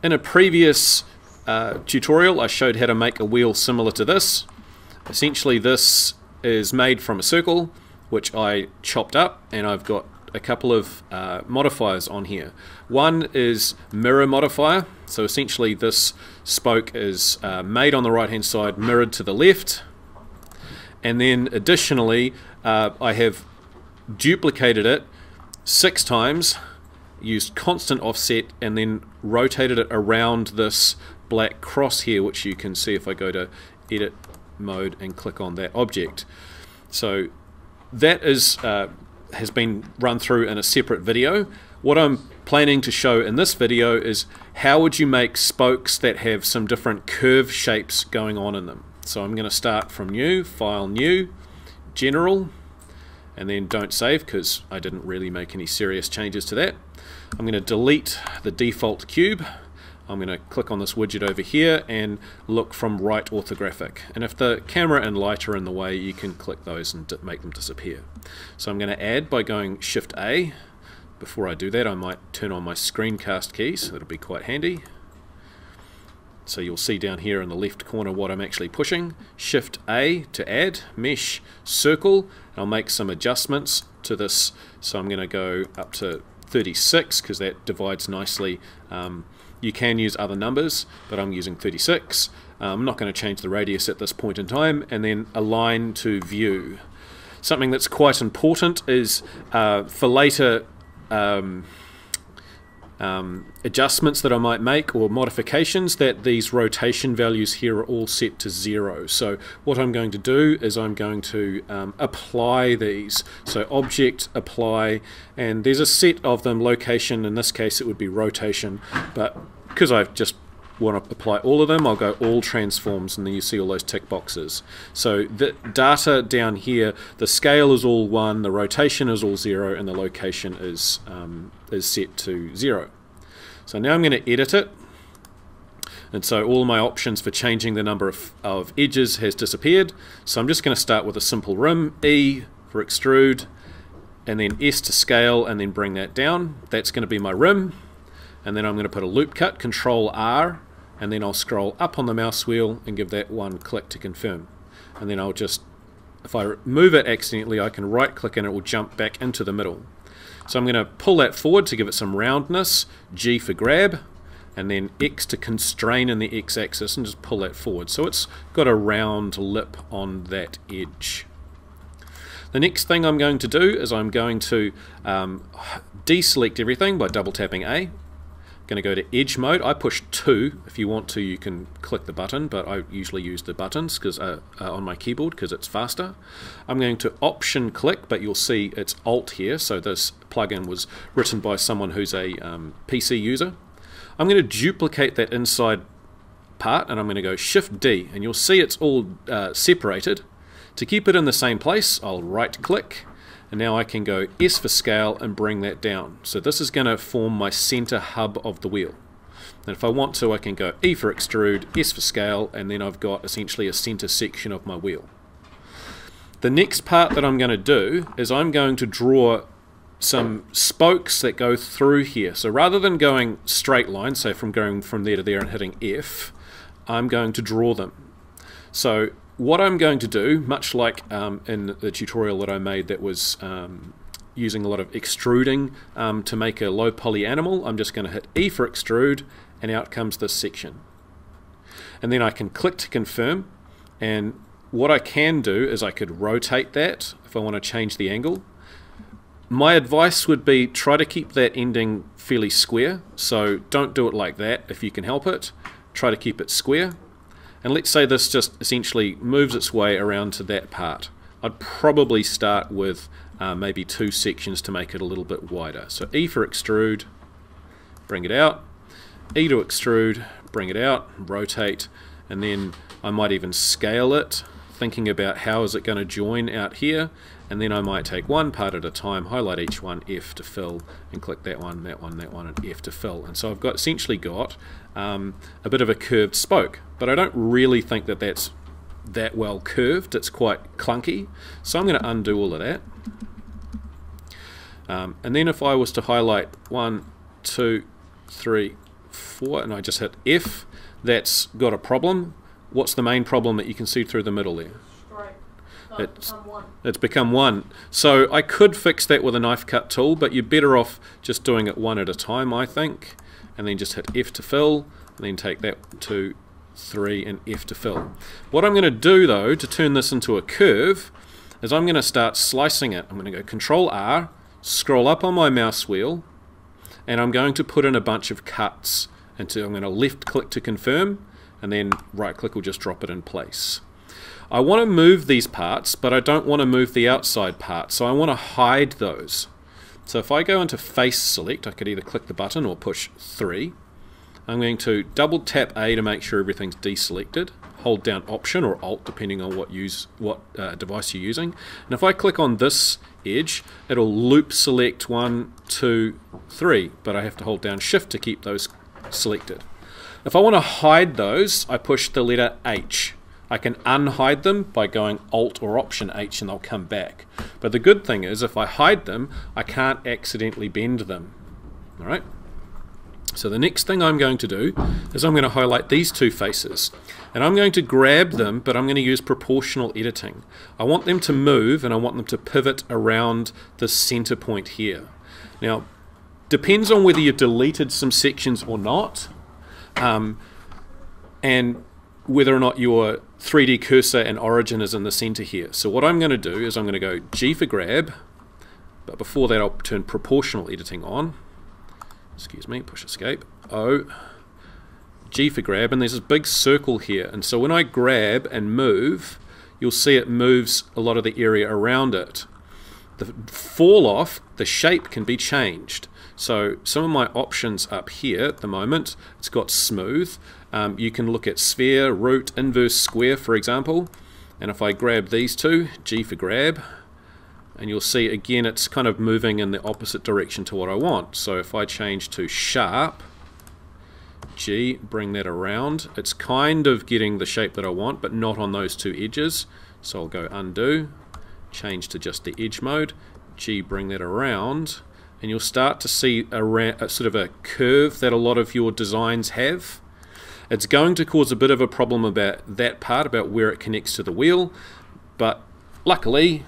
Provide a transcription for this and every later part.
In a previous tutorial I showed how to make a wheel similar to this. Essentially this is made from a circle which I chopped up, and I've got a couple of modifiers on here. One is mirror modifier, so essentially this spoke is made on the right hand side, mirrored to the left, and then additionally I have duplicated it 6 times, used constant offset, and then rotated it around this black cross here, which you can see if I go to edit mode and click on that object. So that is has been run through in a separate video. What I'm planning to show in this video is how would you make spokes that have some different curve shapes going on in them. So I'm going to start from new, file new, general, and then don't save because I didn't really make any serious changes to that. I'm going to delete the default cube. I'm going to click on this widget over here and look from right orthographic, and if the camera and light are in the way you can click those and make them disappear. So I'm going to add by going Shift A. Before I do that I might turn on my screencast keys, that'll be quite handy. So you'll see down here in the left corner what I'm actually pushing. Shift A to add, mesh, circle, and I'll make some adjustments to this. So I'm going to go up to 36 because that divides nicely. You can use other numbers, but I'm using 36. I'm not going to change the radius at this point in time, and then align to view. Something that's quite important is for later adjustments that I might make or modifications, that these rotation values here are all set to 0. So what I'm going to do is I'm going to apply these. So object, apply, and there's a set of them. Location, in this case it would be rotation, but because I just want to apply all of them, I'll go all transforms, and then you see all those tick boxes. So the data down here, the scale is all 1, the rotation is all 0, and the location is set to 0. So now I'm going to edit it, and so all my options for changing the number of edges has disappeared. So I'm just going to start with a simple rim, E for extrude, and then S to scale, and then bring that down. That's going to be my rim. And then I'm going to put a loop cut, Control R, and then I'll scroll up on the mouse wheel and give that one click to confirm. And then I'll just, if I move it accidentally, I can right click and it will jump back into the middle. So I'm going to pull that forward to give it some roundness, G for grab, and then X to constrain in the X axis and just pull that forward. So it's got a round lip on that edge. The next thing I'm going to do is I'm going to deselect everything by double tapping A. Going to go to edge mode. I push 2. If you want to, you can click the button, but I usually use the buttons because on my keyboard because it's faster. I'm going to option click, but you'll see it's alt here, so this plugin was written by someone who's a PC user. I'm going to duplicate that inside part, and I'm going to go Shift D, and you'll see it's all separated. To keep it in the same place, I'll right click, and now I can go S for scale and bring that down. So this is going to form my center hub of the wheel. And if I want to, I can go E for extrude, S for scale, and then I've got essentially a center section of my wheel. The next part that I'm going to do is I'm going to draw some spokes that go through here. So rather than going straight line, say from going from there to there and hitting F, I'm going to draw them. So what I'm going to do, much like in the tutorial that I made that was using a lot of extruding to make a low poly animal, I'm just going to hit E for extrude, and out comes this section. And then I can click to confirm, and what I can do is I could rotate that if I want to change the angle. My advice would be try to keep that ending fairly square, so don't do it like that if you can help it. Try to keep it square. And let's say this just essentially moves its way around to that part. I'd probably start with maybe 2 sections to make it a little bit wider. So E for extrude, bring it out, E to extrude, bring it out, rotate, and then I might even scale it, thinking about how is it going to join out here, and then I might take one part at a time, highlight each one, F to fill, and click that one, that one, that one, and F to fill. And so I've got essentially got a bit of a curved spoke, but I don't really think that that's that well curved. It's quite clunky, so I'm going to undo all of that. And then if I was to highlight 1, 2, 3, 4, and I just hit F, that's got a problem. What's the main problem that you can see through the middle there? It's become 1. So I could fix that with a knife cut tool, but you're better off just doing it one at a time, I think. And then just hit F to fill, and then take that 2, 3, and F to fill. What I'm going to do though to turn this into a curve is I'm going to start slicing it. I'm going to go Control R, scroll up on my mouse wheel, and I'm going to put in a bunch of cuts. I'm going to left click to confirm, and then right click will just drop it in place. I want to move these parts, but I don't want to move the outside parts, so I want to hide those. So if I go into Face Select, I could either click the button or push 3. I'm going to double tap A to make sure everything's deselected. Hold down Option or Alt depending on what device you're using. And if I click on this edge, it'll loop select 1, 2, 3, but I have to hold down Shift to keep those selected. If I want to hide those, I push the letter H. I can unhide them by going Alt or Option H and they'll come back. But the good thing is if I hide them, I can't accidentally bend them. Alright? So the next thing I'm going to do is I'm going to highlight these two faces. And I'm going to grab them, but I'm going to use proportional editing. I want them to move and I want them to pivot around the center point here. Now, depends on whether you've deleted some sections or not. And whether or not your 3D cursor and origin is in the center here. So what I'm going to do is I'm going to go G for grab, but before that I'll turn proportional editing on. Excuse me, push escape. O, G for grab, and there's this big circle here, and so when I grab and move, you'll see it moves a lot of the area around it. The fall off, the shape can be changed. So some of my options up here at the moment, it's got smooth. You can look at sphere, root, inverse, square, for example. And if I grab these two, G for grab, and you'll see again it's kind of moving in the opposite direction to what I want. So if I change to sharp, G, bring that around, it's kind of getting the shape that I want, but not on those two edges. So I'll go undo, change to just the edge mode, G, bring that around, and you'll start to see a sort of a curve that a lot of your designs have. It's going to cause a bit of a problem about that part, about where it connects to the wheel, but luckily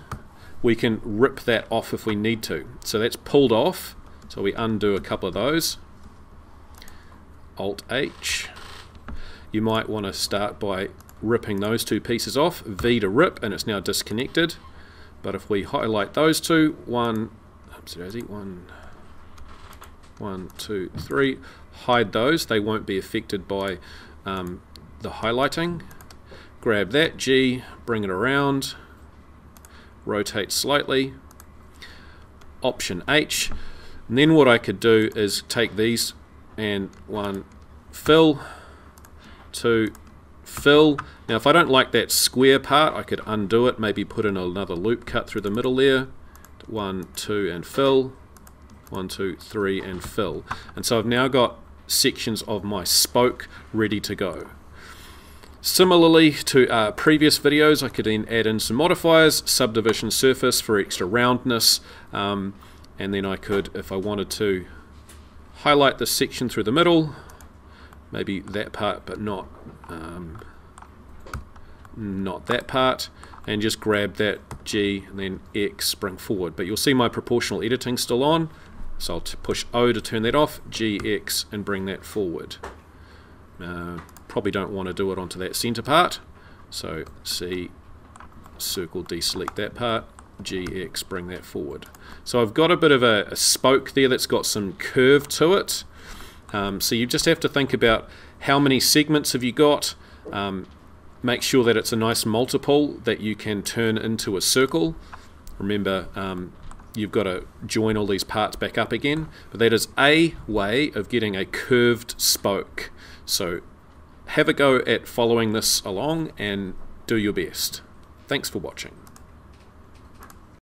we can rip that off if we need to. So that's pulled off, so we undo a couple of those. Alt H. You might want to start by ripping those two pieces off, V to rip, and it's now disconnected. But if we highlight those two, 1, 2, 3, hide those, they won't be affected by the highlighting. Grab that, G, bring it around, rotate slightly, Option H, and then what I could do is take these and 1, fill, 2, fill. Now if I don't like that square part, I could undo it, maybe put in another loop cut through the middle there, 1, 2, and fill, 1, 2, 3, and fill. And so I've now got sections of my spoke ready to go. Similarly to previous videos, I could then add in some modifiers, subdivision surface for extra roundness, and then I could, if I wanted to, highlight this section through the middle, maybe that part but not that part, and just grab that G and then X, bring forward. But you'll see my proportional editing still on, so I'll push O to turn that off, G, X, and bring that forward. Probably don't want to do it onto that center part, so C, circle, deselect that part, G, X, bring that forward. So I've got a bit of a spoke there that's got some curve to it. So you just have to think about how many segments have you got. Make sure that it's a nice multiple that you can turn into a circle. Remember, you've got to join all these parts back up again, but that is a way of getting a curved spoke. So have a go at following this along and do your best. Thanks for watching.